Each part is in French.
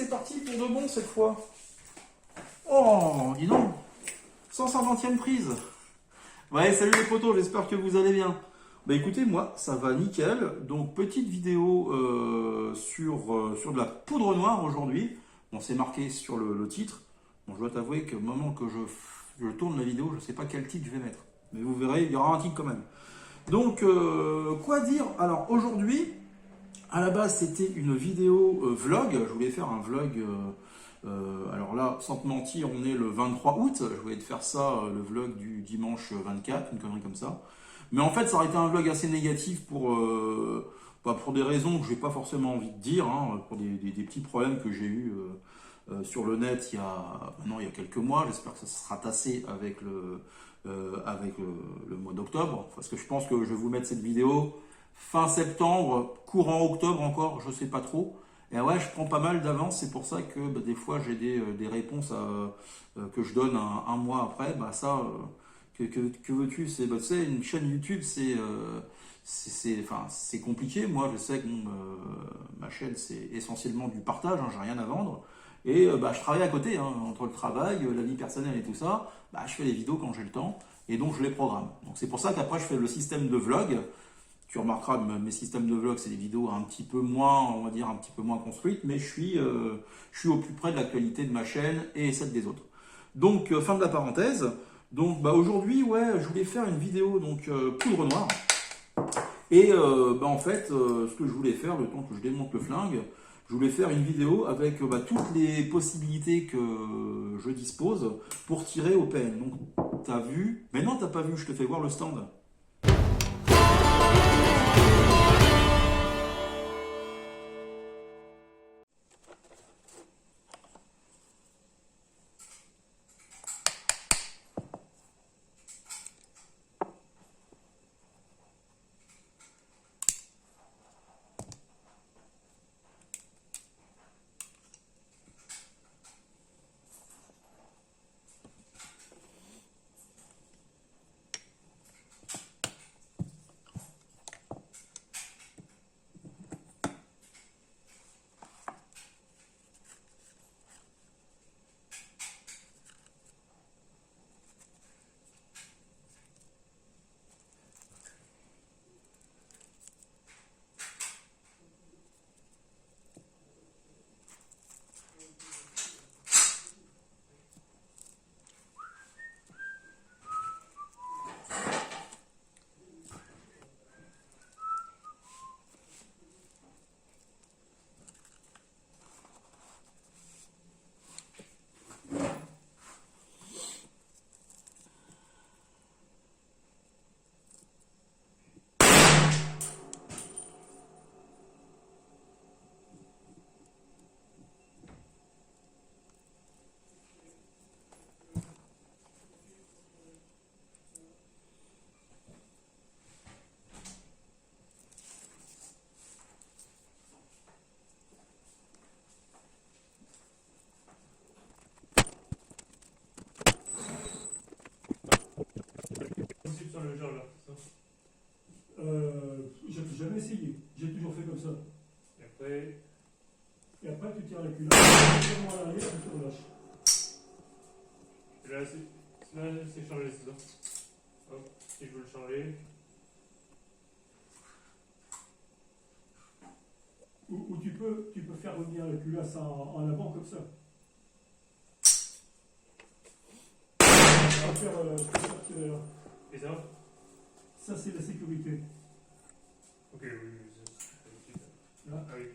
c'est parti pour de bon cette fois. Oh, dis donc, 150e prise. Ouais, salut les potos, j'espère que vous allez bien. Bah écoutez, moi, ça va nickel. Donc, petite vidéo sur de la poudre noire aujourd'hui. Bon, c'est marqué sur le titre. Bon, je dois t'avouer que au moment que je tourne la vidéo, je ne sais pas quel titre je vais mettre. Mais vous verrez, il y aura un titre quand même. Donc, quoi dire? Alors, aujourd'hui, à la base, c'était une vidéo vlog. Je voulais faire un vlog. Alors là, sans te mentir, on est le 23 août. Je voulais te faire ça, le vlog du dimanche 24, une connerie comme ça. Mais en fait, ça aurait été un vlog assez négatif pour des raisons que je n'ai pas forcément envie de dire, hein, pour des petits problèmes que j'ai eus sur le net il y a quelques mois. J'espère que ça sera tassé avec le mois d'octobre. Parce que je pense que je vais vous mettre cette vidéo fin septembre, courant octobre encore, je sais pas trop. Et ouais, je prends pas mal d'avance, c'est pour ça que des fois j'ai des réponses que je donne un mois après. Bah ça, que veux-tu? Tu sais, une chaîne YouTube, c'est compliqué. Moi, je sais que ma chaîne, c'est essentiellement du partage, hein, j'ai rien à vendre. Et je travaille à côté, hein, entre le travail, la vie personnelle et tout ça. Je fais les vidéos quand j'ai le temps et donc je les programme. Donc c'est pour ça qu'après je fais le système de vlog. Tu remarqueras, mes systèmes de vlog, c'est des vidéos un petit peu moins, on va dire, un petit peu moins construites, mais je suis au plus près de l'actualité de ma chaîne et celle des autres. Donc, fin de la parenthèse. Donc, aujourd'hui, ouais, je voulais faire une vidéo, donc, poudre noire. Et, en fait, ce que je voulais faire, le temps que je démonte le flingue, je voulais faire une vidéo avec toutes les possibilités que je dispose pour tirer au PN. Donc, t'as vu? Mais non, t'as pas vu, je te fais voir le stand. Sur le genre là, c'est ça. J'ai jamais essayé, j'ai toujours fait comme ça. Et après tu tires la culotte, tu tires à l'arrière et tu relâches. là, c'est changé, c'est ça. Hop, si je veux le changer. Ou tu peux faire revenir la culasse en avant comme ça. Je peux faire tirer là. Et ça? Ça c'est la sécurité. Ok, oui, c'est Là. ah oui.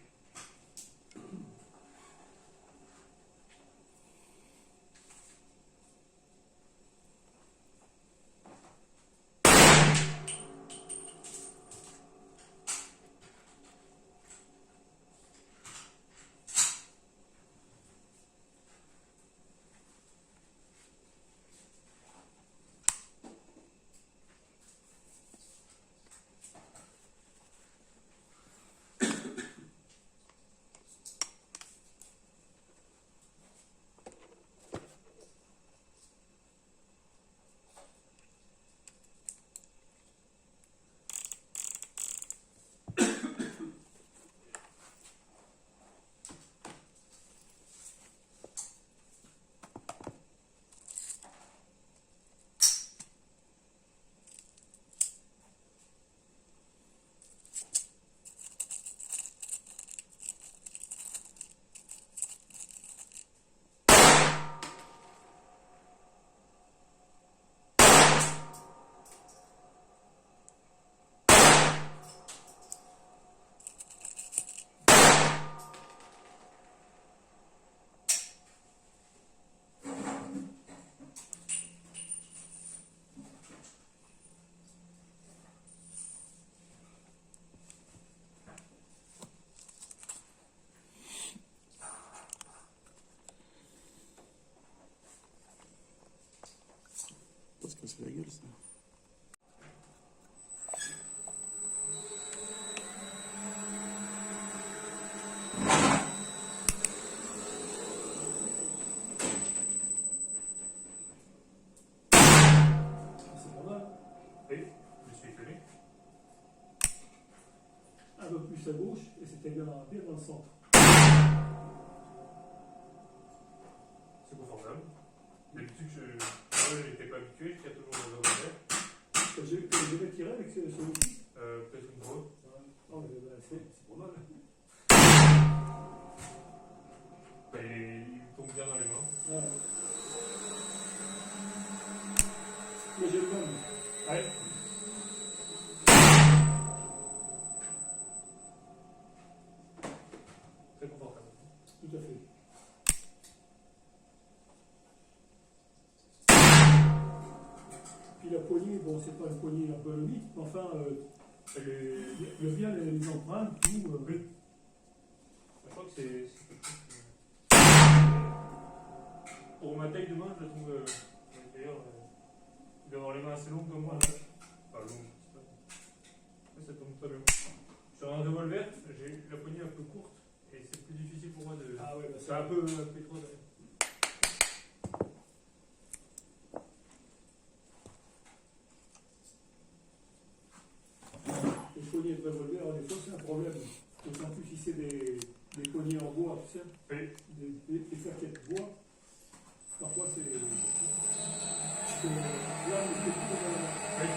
casser la gueule, ça. C'est pas mal. Oui, je suis étonné. Un peu plus à gauche, et c'était bien dans le centre. C'est confortable. D'habitude, je n'étais pas habitué, je tire toujours dans le revers. J'ai jamais tiré avec celui-ci. Peut-être une grosse. Non, mais c'est pas mal. Bah, il tombe bien dans les mains. Ouais. Mais j'ai le même. Ouais. Très confortable. Tout à fait. Puis la poignée, bon, c'est pas une poignée ergonomique, mais enfin, il y a bien les empreintes, tout. Oui. Je crois que c'est quelque chose pour ma taille de main, je la trouve. D'ailleurs, il doit avoir les mains assez longues comme moi. Pas longues, c'est pas. Ouais, ça tombe très bien. Sur un revolver, j'ai la poignée un peu courte et c'est plus difficile pour moi de. Ah ouais, bah C'est un peu trop. les poignées de revolver, des fois, c'est un problème. D'autant plus si c'est des poignées en bois, tu sais, Oui. des plaquettes de bois. Parfois, c'est. Là, on est plutôt dans la- Oui.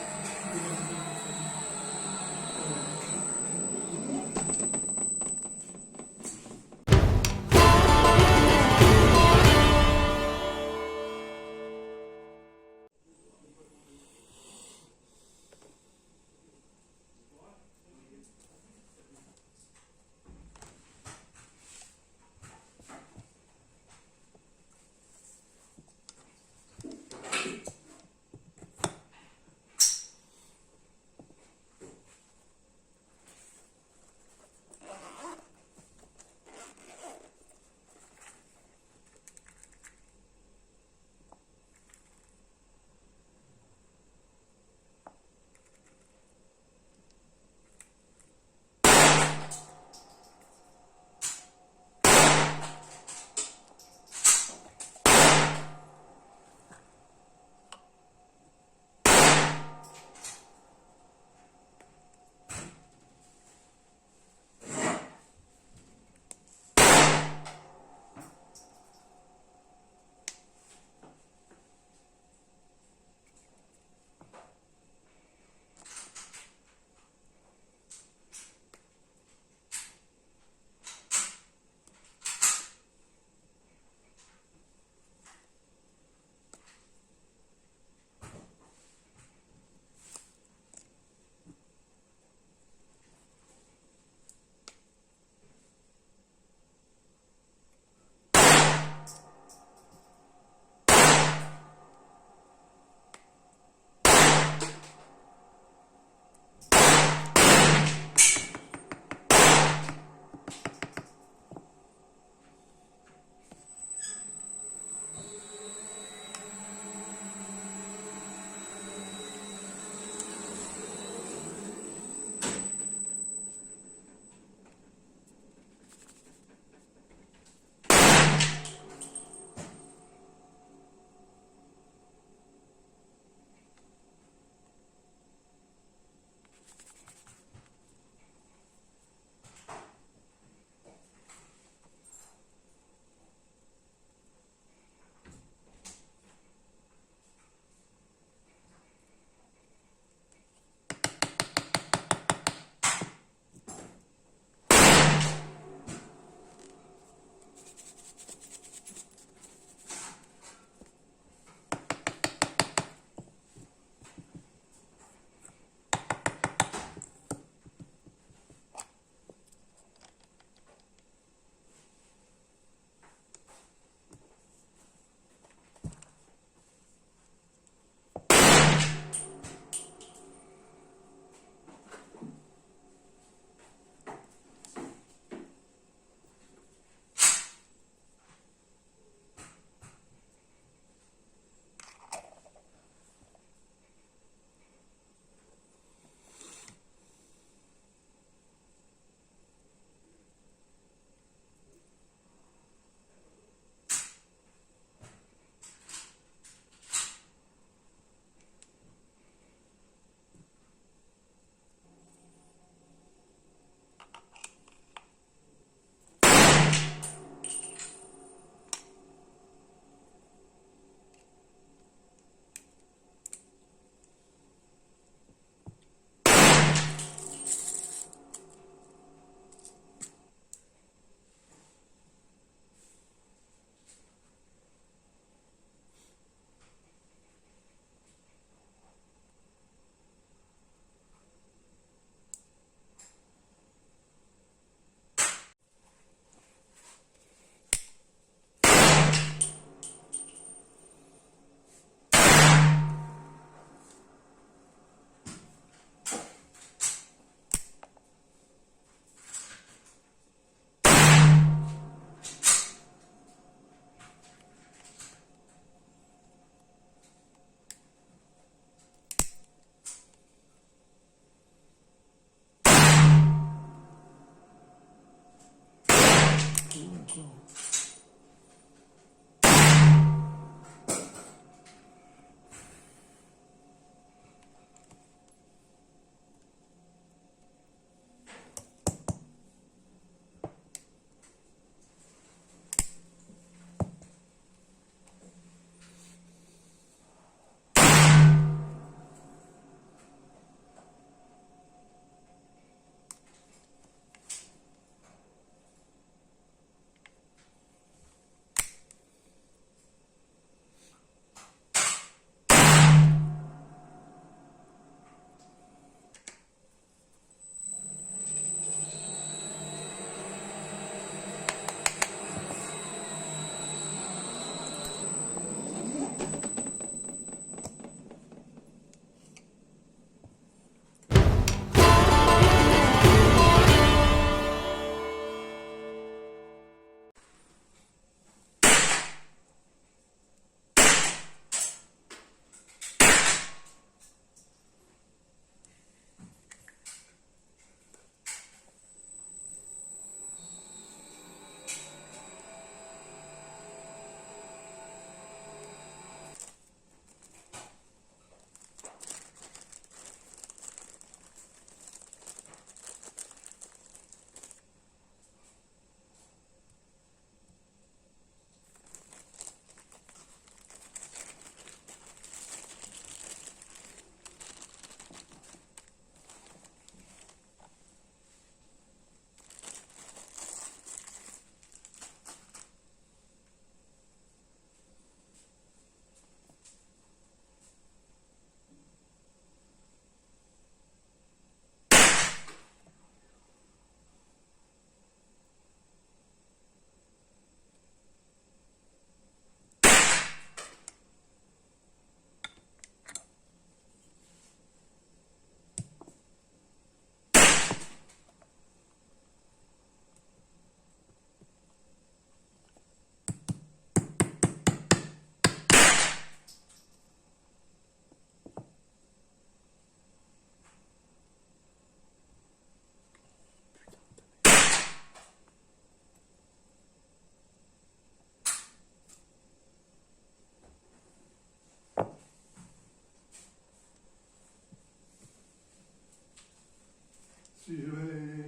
Si je vais...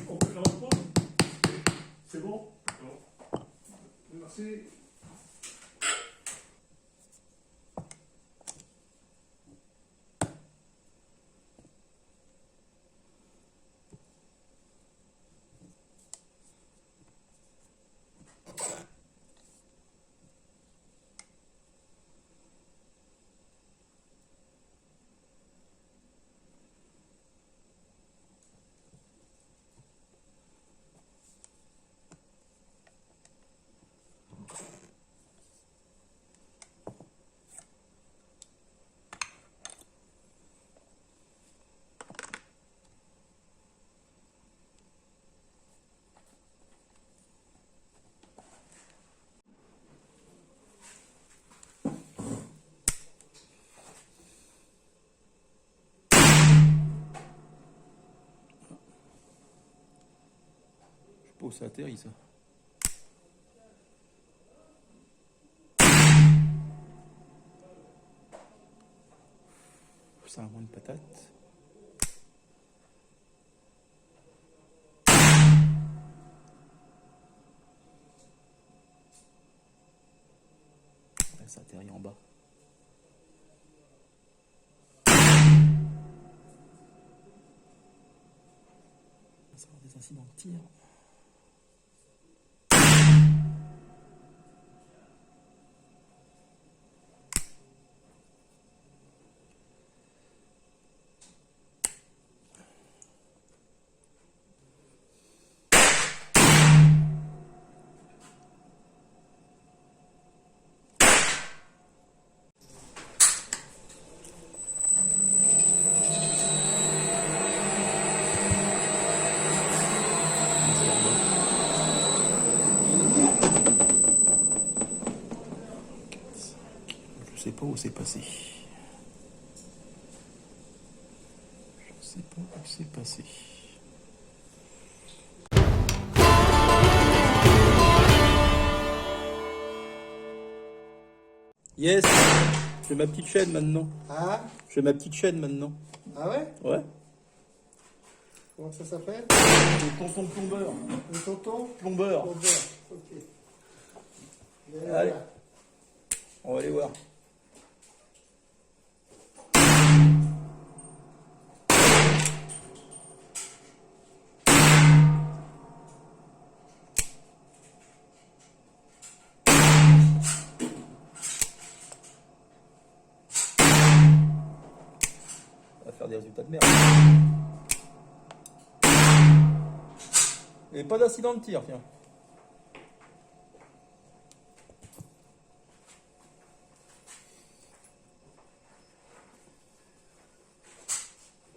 On peut faire un pause? C'est bon? Bon. Merci. Je sais pas où ça atterrit ça. Ça a moins de patates. Là, ça atterrit en bas. Ça va avoir des incidents de tir. Je sais pas où c'est passé. Je sais pas où c'est passé. Yes, je fais ma petite chaîne maintenant. Ah, Je fais ma petite chaîne maintenant. ah ouais? Ouais. Comment ça s'appelle? Le tonton plombeur. Le tonton? Plombeur. Robert, ok. Allez. On va aller voir. On va faire des résultats de merde. Et pas d'accident de tir, tiens.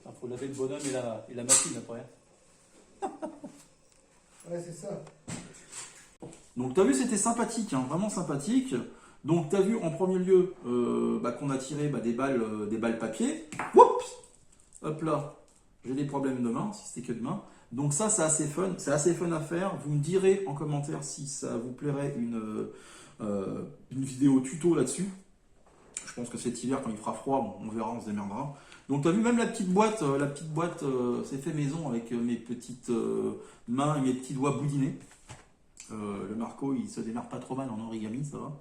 Il faut laver le bonhomme et la machine après. Ouais, c'est ça. Donc tu as vu, c'était sympathique, hein, vraiment sympathique. Donc tu as vu en premier lieu qu'on a tiré des balles papier. Oups, hop là, j'ai des problèmes de main, si c'était que de main. Donc ça, c'est assez fun à faire. Vous me direz en commentaire si ça vous plairait une vidéo tuto là-dessus. Je pense que cet hiver, quand il fera froid, bon, on verra, on se démerdera. Donc tu as vu même la petite boîte, c'est fait maison avec mes petites mains et mes petits doigts boudinés. Le Marco, il se démarre pas trop mal en origami, ça va.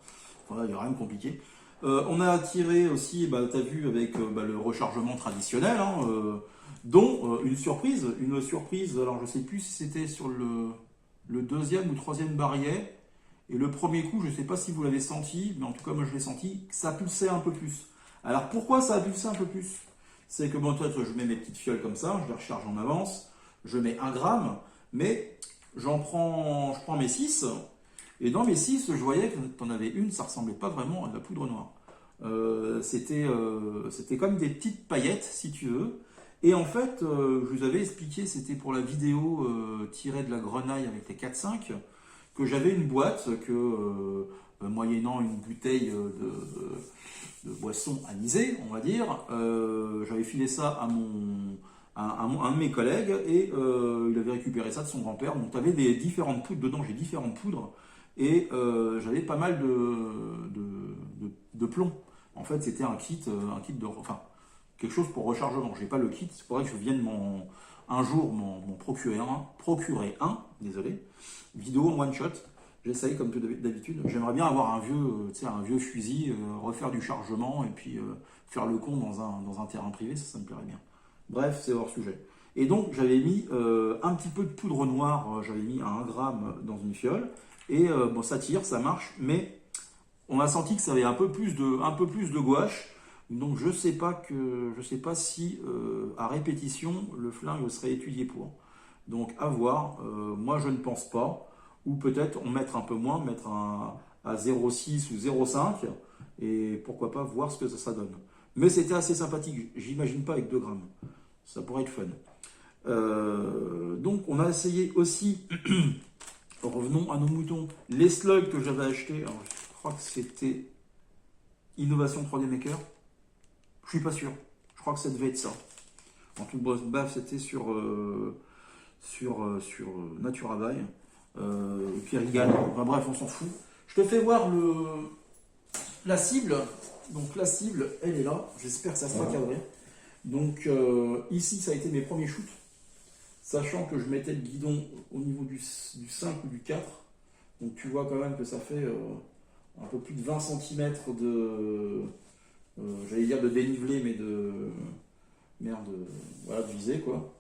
Voilà, il n'y a rien de compliqué. On a tiré aussi, tu as vu, avec le rechargement traditionnel, hein, dont une surprise. Alors je sais plus si c'était sur le deuxième ou troisième barillet. Et le premier coup, je ne sais pas si vous l'avez senti, mais en tout cas, moi je l'ai senti, ça pulsait un peu plus. Alors pourquoi ça a pulsé un peu plus? C'est que bon, toi, je mets mes petites fioles comme ça, je les recharge en avance, je mets 1 gramme, mais je prends mes 6, et dans mes 6, je voyais que tu en avais une, ça ressemblait pas vraiment à de la poudre noire. C'était comme des petites paillettes, si tu veux. Et en fait, je vous avais expliqué, c'était pour la vidéo tirée de la grenaille avec les 4-5, que j'avais une boîte que, moyennant une bouteille de boisson anisée, on va dire, j'avais filé ça à un de mes collègues et il avait récupéré ça de son grand-père. Donc tu avais des différentes poudres dedans, j'ai différentes poudres et j'avais pas mal de plomb. En fait, c'était un kit de, enfin, quelque chose pour rechargement. J'ai pas le kit, c'est pour ça que je vienne un jour m'en procurer un, désolé, vidéo en one shot. J'essaye comme d'habitude. J'aimerais bien avoir un vieux fusil, refaire du chargement et puis faire le con dans un terrain privé, ça me plairait bien. Bref, c'est hors sujet. Et donc j'avais mis un petit peu de poudre noire, j'avais mis à 1 gramme dans une fiole. Et bon, ça tire, ça marche, mais on a senti que ça avait un peu plus de gouache. Donc je sais pas si à répétition le flingue serait étudié pour. Donc à voir. Moi je ne pense pas. Ou peut-être en mettre un peu moins, mettre à 0,6 ou 0,5 et pourquoi pas voir ce que ça donne. Mais c'était assez sympathique. J'imagine pas avec 2 grammes. Ça pourrait être fun. Donc on a essayé aussi. Revenons à nos moutons. Les slugs que j'avais achetés, alors je crois que c'était Innovation 3D Maker. Je suis pas sûr. Je crois que ça devait être ça. En tout bref, c'était sur Naturabuy. Et puis Regal. Enfin bref, on s'en fout. Je te fais voir la cible. Donc la cible, elle est là. J'espère que ça sera cadré. Donc ici, ça a été mes premiers shoots. Sachant que je mettais le guidon au niveau du 5 ou du 4. Donc tu vois quand même que ça fait un peu plus de 20 cm de... j'allais dire de dénivelé, mais voilà, de visée, quoi.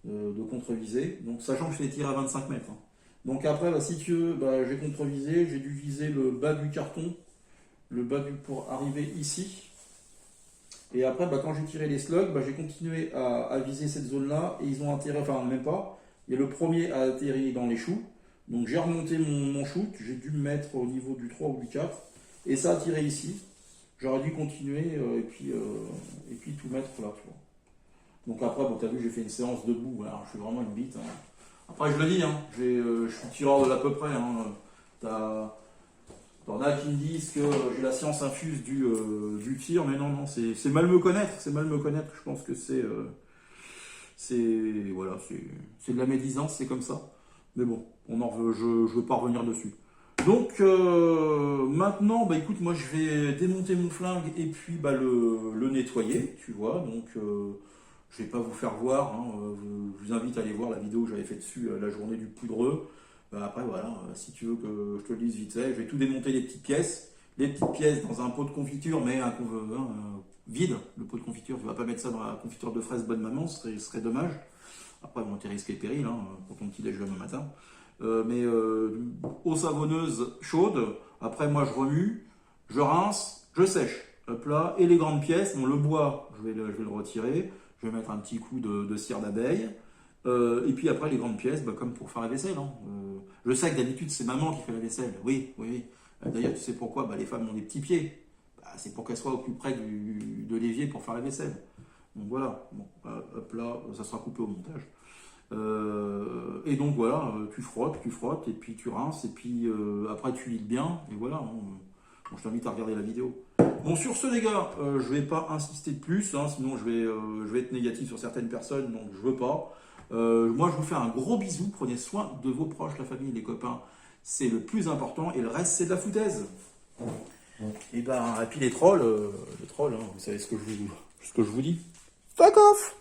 De contre-visée. Donc sachant que je fais tirer à 25 mètres. Hein. Donc après, bah, si tu veux, j'ai contre-visé, j'ai dû viser le bas du carton, pour arriver ici. Et après, quand j'ai tiré les slugs, j'ai continué à viser cette zone-là, et ils ont atterri, enfin même pas, et le premier a atterri dans les choux. Donc j'ai remonté mon shoot, j'ai dû me mettre au niveau du 3 ou du 4, et ça a tiré ici. J'aurais dû continuer, et puis tout mettre là, tu vois. Donc après, bon, t'as vu, j'ai fait une séance debout, alors je suis vraiment une bite. Hein. Après, je le dis, hein, je suis tireur de l'à peu près. Hein. T'en as qui me disent que j'ai la science infuse du tir, mais non, c'est mal me connaître. C'est mal me connaître. Je pense que c'est de la médisance, c'est comme ça. Mais bon, je veux pas revenir dessus. Donc maintenant, bah écoute, moi je vais démonter mon flingue et puis bah, le nettoyer, tu vois. Donc je vais pas vous faire voir, hein, je vous invite à aller voir la vidéo que j'avais fait dessus la journée du poudreux. Bah, après voilà, si tu veux que je te le dise vite fait, je vais tout démonter les petites pièces dans un pot de confiture, mais vide, le pot de confiture, tu vas pas mettre ça dans la confiture de fraises bonne maman, ce serait dommage. Après bon, t'es risqué et péril hein, pour ton petit déj demain matin. Mais eau savonneuse chaude, après moi je remue, je rince, je sèche, hop là, et les grandes pièces, bon, le bois, je vais le retirer, je vais mettre un petit coup de cire d'abeille, et puis après les grandes pièces, comme pour faire la vaisselle. Hein. Je sais que d'habitude c'est maman qui fait la vaisselle, oui. D'ailleurs tu sais pourquoi, les femmes ont des petits pieds, c'est pour qu'elles soient au plus près de l'évier pour faire la vaisselle. Donc voilà, bon, hop là, ça sera coupé au montage. Et donc voilà, tu frottes, et puis tu rinces, et puis après tu lies bien, et voilà. Hein. Bon, je t'invite à regarder la vidéo. Bon, sur ce les gars, je vais pas insister de plus, hein, sinon je vais être négatif sur certaines personnes, donc je veux pas. Moi je vous fais un gros bisou, prenez soin de vos proches, la famille, les copains, c'est le plus important, et le reste c'est de la foutaise. Et puis les trolls, hein, vous savez ce que je vous dis. Fuck off!